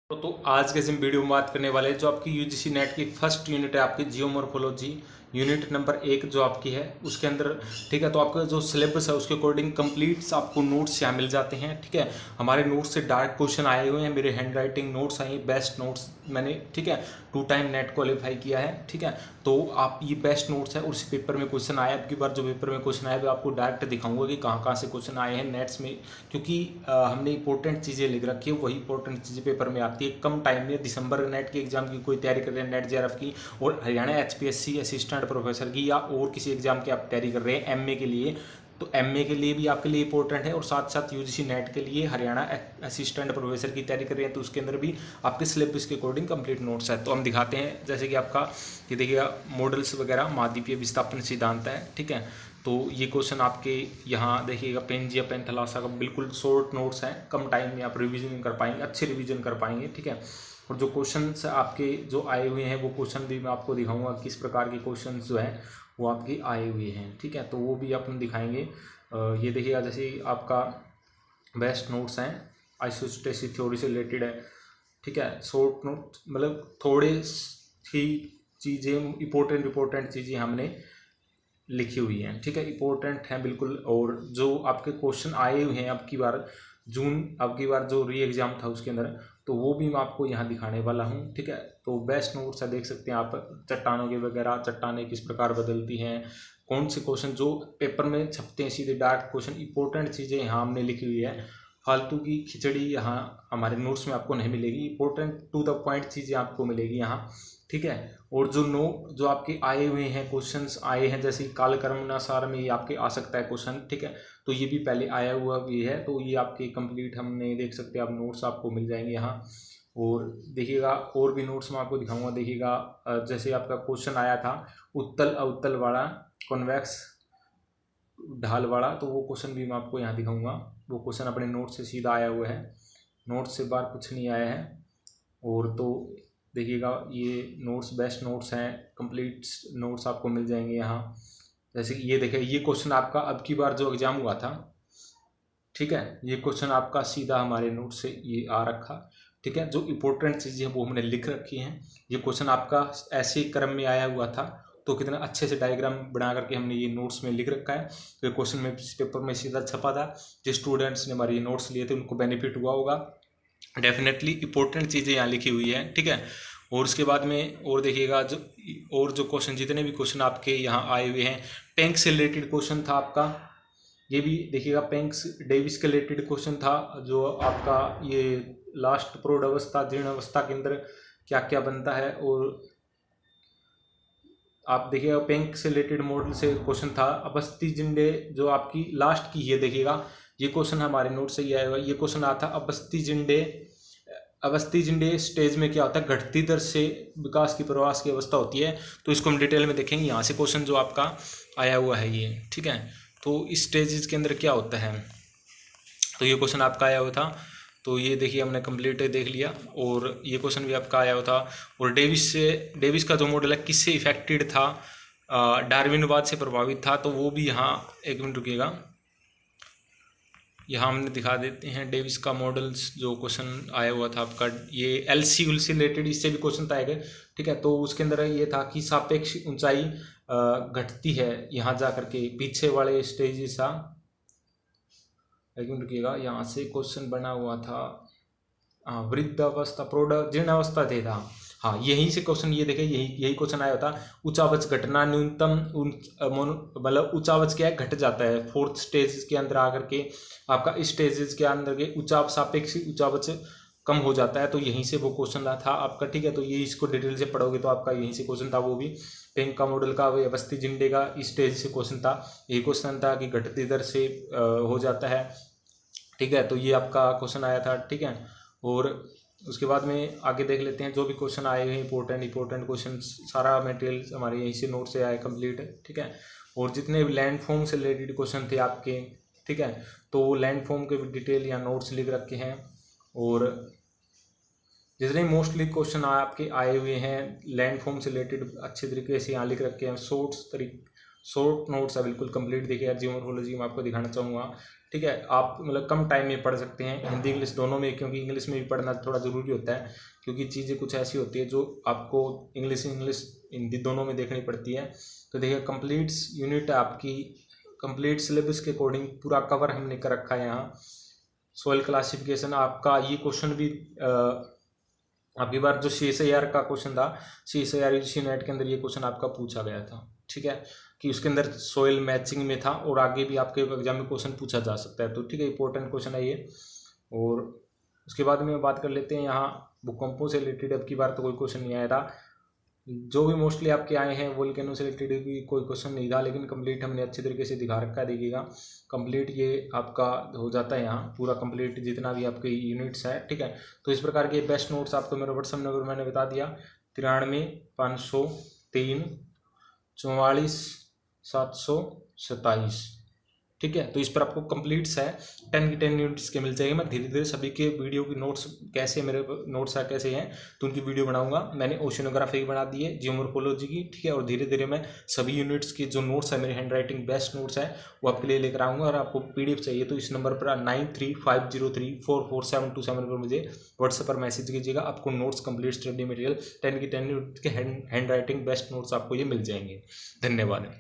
तो आज के इस वीडियो में बात करने वाले हैं जो आपकी यूजीसी नेट की फर्स्ट यूनिट है आपकी जियोमॉर्फोलॉजी यूनिट नंबर 1 जो आपकी है उसके अंदर। ठीक है, तो आपका जो सिलेबस है उसके अकॉर्डिंग कंप्लीट आपको नोट्स यहाँ मिल जाते हैं। ठीक है, हमारे नोट्स से डायरेक्ट क्वेश्चन आए हुए हैं, मेरे हैंड राइटिंग नोट्स आए हैं, बेस्ट नोट्स मैंने, ठीक है, 2 टाइम नेट क्वालिफाई किया है। ठीक है, तो आप ये बेस्ट नोट्स है, उसी पेपर में क्वेश्चन आया। अब की बार जो पेपर में क्वेश्चन आया वो आपको डायरेक्ट दिखाऊंगा कि कहाँ कहाँ से क्वेश्चन आए हैं नेट्स में, क्योंकि हमने इंपॉर्टेंट चीज़ें लिख रखी है, वही इंपॉर्टेंट चीज़ें पेपर में आती है कम टाइम में। दिसंबर नेट के एग्जाम की कोई तैयारी कर रहे हैं, नेट जेआरएफ की, और हरियाणा एचपीएससी असिस्टेंट प्रोफेसर की, या और किसी एग्जाम की आप तैयारी कर रहे हैं एमए के लिए, तो एमए के लिए भी आपके लिए इंपॉर्टेंट है, और साथ साथ यूजीसी नेट के लिए हरियाणा असिस्टेंट प्रोफेसर की तैयारी कर रहे हैं तो उसके अंदर भी आपके सिलेबस के अकॉर्डिंग कंप्लीट नोट्स है। तो हम दिखाते हैं, जैसे कि आपका ये देखिएगा मॉडल्स वगैरह महाद्वीपीय विस्थापन सिद्धांत है। ठीक है, तो ये क्वेश्चन आपके यहाँ देखिएगा पेंजिया पेंथलासा का बिल्कुल शॉर्ट नोट्स हैं, कम टाइम में आप रिवीजन कर पाएंगे, अच्छे रिवीजन कर पाएंगे। ठीक है, और जो क्वेश्चन आपके जो आए हुए हैं वो क्वेश्चन भी मैं आपको दिखाऊंगा किस प्रकार के क्वेश्चन जो हैं वो आपके आए हुए हैं। ठीक है, तो वो भी अपन दिखाएंगे। ये देखिएगा जैसे आपका बेस्ट नोट्स हैं, आइसोस्टेसिस थ्योरी से रिलेटेड है। ठीक है, शॉर्ट नोट मतलब थोड़े ही चीज़ें, इंपॉर्टेंट चीज़ें हमने लिखी हुई हैं। ठीक है, इंपॉर्टेंट हैं बिल्कुल। और जो आपके क्वेश्चन आए हुए हैं अब की बार अब की बार जो री एग्ज़ाम था उसके अंदर, तो वो भी मैं आपको यहाँ दिखाने वाला हूँ। ठीक है, तो बेस्ट नोट्स है, देख सकते हैं आप चट्टानों के वगैरह, चट्टानें किस प्रकार बदलती हैं, कौन से क्वेश्चन जो पेपर में छपते हैं सीधे डायरेक्ट क्वेश्चन, इंपॉर्टेंट चीज़ें यहाँ हमने लिखी हुई है। फालतू की खिचड़ी यहाँ हमारे नोट्स में आपको नहीं मिलेगी, इंपॉर्टेंट टू द पॉइंट चीज़ें आपको मिलेगी यहाँ। ठीक है, और जो आपके आए हुए हैं क्वेश्चंस आए हैं, जैसे कालक्रमणासार में ये आपके आ सकता है क्वेश्चन। ठीक है, तो ये भी पहले आया हुआ भी है, तो ये आपके कंप्लीट हमने देख सकते हैं, आप नोट्स आपको मिल जाएंगे यहाँ। और देखिएगा और भी नोट्स मैं आपको दिखाऊंगा। देखिएगा जैसे आपका क्वेश्चन आया था उत्तल अवतल वाला, कॉन्वेक्स ढाल वाला, तो वो क्वेश्चन भी मैं आपको यहाँ दिखाऊंगा। वो क्वेश्चन अपने नोट से सीधा आया हुआ है, नोट से बाहर कुछ नहीं आया है। और तो देखिएगा ये नोट्स बेस्ट नोट्स हैं, कंप्लीट नोट्स आपको मिल जाएंगे यहाँ। जैसे कि ये देखिए, ये क्वेश्चन आपका अब की बार जो एग्जाम हुआ था, ठीक है, ये क्वेश्चन आपका सीधा हमारे नोट से ये आ रखा। ठीक है, जो इंपॉर्टेंट चीज़ें हैं वो हमने लिख रखी हैं। ये क्वेश्चन आपका ऐसे क्रम में आया हुआ था, तो कितना अच्छे से डायग्राम बना करके हमने ये नोट्स में लिख रखा है। तो ये क्वेश्चन में पेपर में सीधा छपा था, जो स्टूडेंट्स ने हमारे ये नोट्स लिए थे उनको बेनिफिट हुआ होगा। डेफिनेटली इंपॉर्टेंट चीज़ें यहाँ लिखी हुई हैं। ठीक है, और उसके बाद में और देखिएगा जो क्वेश्चन, जितने भी क्वेश्चन आपके यहाँ आए हुए हैं, टैंक से रिलेटेड क्वेश्चन था आपका, ये भी देखिएगा पेंक्स डेविस के रिलेटेड क्वेश्चन था। जो आपका ये लास्ट प्रौढ़ अवस्था जीर्ण अवस्था के अंदर क्या क्या बनता है, और आप देखिएगा पेंक से रिलेटेड मॉडल से क्वेश्चन था। अपस्थि जिंडे जो आपकी लास्ट की, ये देखिएगा ये क्वेश्चन हमारे नोट से ही आया हुआ। ये क्वेश्चन आता अवस्थी जिंडे स्टेज में क्या होता है, घटती दर से विकास की प्रवास की अवस्था होती है। तो इसको हम डिटेल में देखेंगे। यहाँ से क्वेश्चन जो आपका आया हुआ है ये, ठीक है, तो इस स्टेजेस के अंदर क्या होता है, तो ये क्वेश्चन आपका आया हुआ था। तो ये देखिए हमने कंप्लीट देख लिया, और ये क्वेश्चन भी आपका आया हुआ था। और डेविस का जो मॉडल है किससे इफेक्टेड था, डार्विनवाद से प्रभावित था। तो वो भी यहाँ, एक मिनट रुकिएगा, यहाँ हमने दिखा देते हैं डेविस का मॉडल्स जो क्वेश्चन आया हुआ था आपका, ये एलसी उलसी रिलेटेड इससे भी क्वेश्चन था आएगा। ठीक है, तो उसके अंदर ये था कि सापेक्ष ऊंचाई घटती है यहाँ जा करके, पीछे वाले स्टेजेस था। लेकिन रुकिएगा, यहाँ से क्वेश्चन बना हुआ था, हाँ, वृद्धावस्था प्रौढ़ जीर्णावस्था थे था। हाँ, यहीं से क्वेश्चन, ये देखे यही क्वेश्चन आया था। उच्चावच घटना न्यूनतम मतलब उच्चावच क्या है, घट जाता है फोर्थ स्टेज के अंदर आकर के, आपका इस स्टेजेस के अंदर के सापेक्ष उच्चावच कम हो जाता है। तो यहीं से वो क्वेश्चन था आपका। ठीक है, तो ये इसको डिटेल से पढ़ोगे तो आपका यहीं से क्वेश्चन था, वो भी पेंक का मॉडल का, वो अवस्थी जिंडे का इस स्टेज से क्वेश्चन था। यही क्वेश्चन था कि घटती दर से हो जाता है। ठीक है, तो ये आपका क्वेश्चन आया था। ठीक है, और उसके बाद में आगे देख लेते हैं जो भी क्वेश्चन आए हुए हैं, इंपॉर्टेंट क्वेश्चन, सारा मटेरियल हमारे यहीं से नोट से आया कंप्लीट है। ठीक है, और जितने भी लैंड फॉर्म से रिलेटेड क्वेश्चन थे आपके, ठीक है, तो लैंड फॉर्म के भी डिटेल या नोट्स लिख रखे हैं। और जितने मोस्टली क्वेश्चन आपके आए हुए हैं लैंड फॉर्म से रिलेटेड अच्छे तरीके से यहाँ लिख रखे हैं। शॉर्ट नोट्स है बिल्कुल कंप्लीट। देखिए जियोमॉर्फोलॉजी में आपको दिखाना चाहूँगा, ठीक है। आप मतलब कम टाइम में पढ़ सकते हैं हिंदी इंग्लिश दोनों में, क्योंकि इंग्लिश में भी पढ़ना थोड़ा ज़रूरी होता है, क्योंकि चीज़ें कुछ ऐसी होती है जो आपको इंग्लिश हिंदी दोनों में देखनी पड़ती है। तो देखिए कंप्लीट यूनिट आपकी कंप्लीट सिलेबस के अकॉर्डिंग पूरा कवर हमने कर रखा है यहाँ। सोइल क्लासिफिकेशन आपका ये क्वेश्चन भी अगली बार जो CSIR का क्वेश्चन था, CSIR यूजीसी नेट के अंदर ये क्वेश्चन आपका पूछा गया था, ठीक है, कि उसके अंदर सोइल मैचिंग में था, और आगे भी आपके एग्जाम में क्वेश्चन पूछा जा सकता है। तो ठीक है, इंपॉर्टेंट क्वेश्चन है ये। और उसके बाद में बात कर लेते हैं यहाँ भूकंपों से रिलेटेड। अब की बार तो कोई क्वेश्चन नहीं आया था, जो भी मोस्टली आपके आए हैं वोल्केनो से रिलेटेड भी कोई क्वेश्चन नहीं था, लेकिन कंप्लीट हमने अच्छे तरीके से दिखा रखा है। देखिएगा कंप्लीट ये आपका हो जाता है यहाँ पूरा कंप्लीट जितना भी आपके यूनिट्स है, ठीक है। तो इस प्रकार के बेस्ट नोट्स आपको मेरा व्हाट्सअप नंबर मैंने बता दिया 93 503 44 727, ठीक है। तो इस पर आपको कंप्लीट्स है 10 की 10 यूनिट्स के मिल जाएंगे। मैं धीरे धीरे सभी के वीडियो की नोट्स कैसे मेरे नोट्स है कैसे हैं तो उनकी वीडियो बनाऊंगा। मैंने ओशियोनोग्राफी की बना दी है, जियोमॉर्फोलॉजी की, ठीक है। और धीरे धीरे मैं सभी यूनिट्स की जो नोट्स है मेरे हैंड राइटिंग बेस्ट नोट्स है वो आपके लिए लेकर आऊँगा। और आपको PDF चाहिए तो इस नंबर पर 9350344727 पर मुझे व्हाट्सएप पर मैसेज कीजिएगा। आपको नोट्स कंप्लीट स्टडी मटेरियल 10 की 10 यूनिट के हैंड राइटिंग बेस्ट नोट्स आपको ये मिल जाएंगे। धन्यवाद।